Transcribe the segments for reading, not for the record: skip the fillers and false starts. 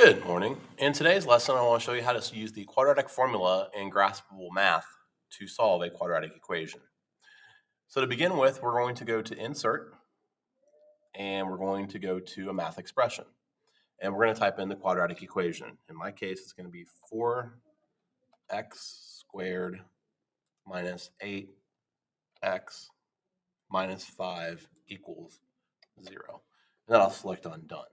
Good morning. In today's lesson, I want to show you how to use the quadratic formula in Graspable math to solve a quadratic equation. So to begin with, we're going to go to Insert, and we're going to go to a math expression. And we're going to type in the quadratic equation. In my case, it's going to be 4x squared minus 8x minus 5 equals 0. And then I'll select on Done.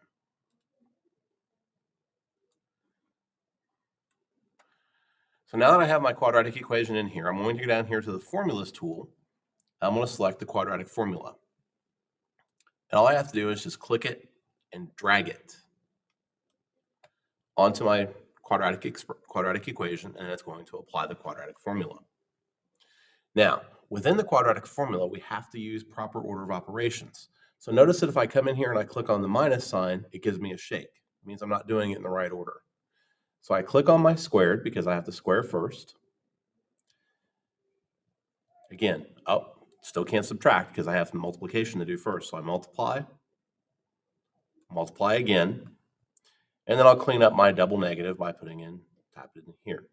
So now that I have my quadratic equation in here, I'm going to go down here to the Formulas tool. I'm going to select the quadratic formula. And all I have to do is just click it and drag it onto my quadratic equation, and it's going to apply the quadratic formula. Now, within the quadratic formula, we have to use proper order of operations. So notice that if I come in here and I click on the minus sign, it gives me a shake. It means I'm not doing it in the right order. So I click on my squared because I have to square first. Again, still can't subtract because I have multiplication to do first. So I multiply again, and then I'll clean up my double negative by tap it in here.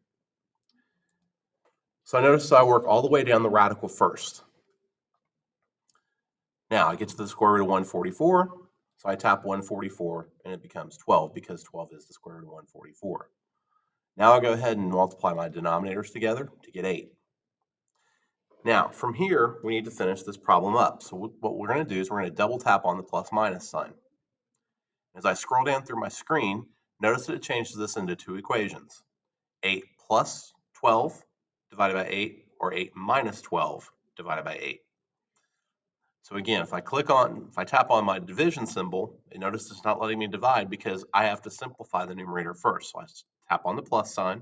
So I notice I work all the way down the radical first. Now I get to the square root of 144, so I tap 144 and it becomes 12 because 12 is the square root of 144. Now I'll go ahead and multiply my denominators together to get 8. Now from here, we need to finish this problem up. So what we're going to do is we're going to double tap on the plus minus sign. As I scroll down through my screen, notice that it changes this into two equations. 8 plus 12 divided by 8, or 8 minus 12 divided by 8. So again, if I tap on my division symbol, you notice it's not letting me divide because I have to simplify the numerator first. So I tap on the plus sign,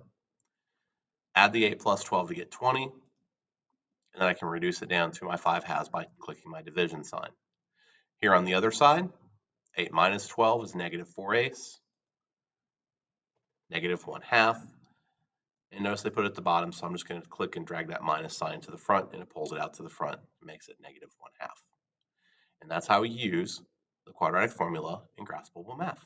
add the 8 plus 12 to get 20, and then I can reduce it down to my 5/2 by clicking my division sign. Here on the other side, 8 minus 12 is negative 4/8, negative 1/2. And notice they put it at the bottom, so I'm just going to click and drag that minus sign to the front, and it pulls it out to the front and makes it negative 1/2. And that's how we use the quadratic formula in Graspable math.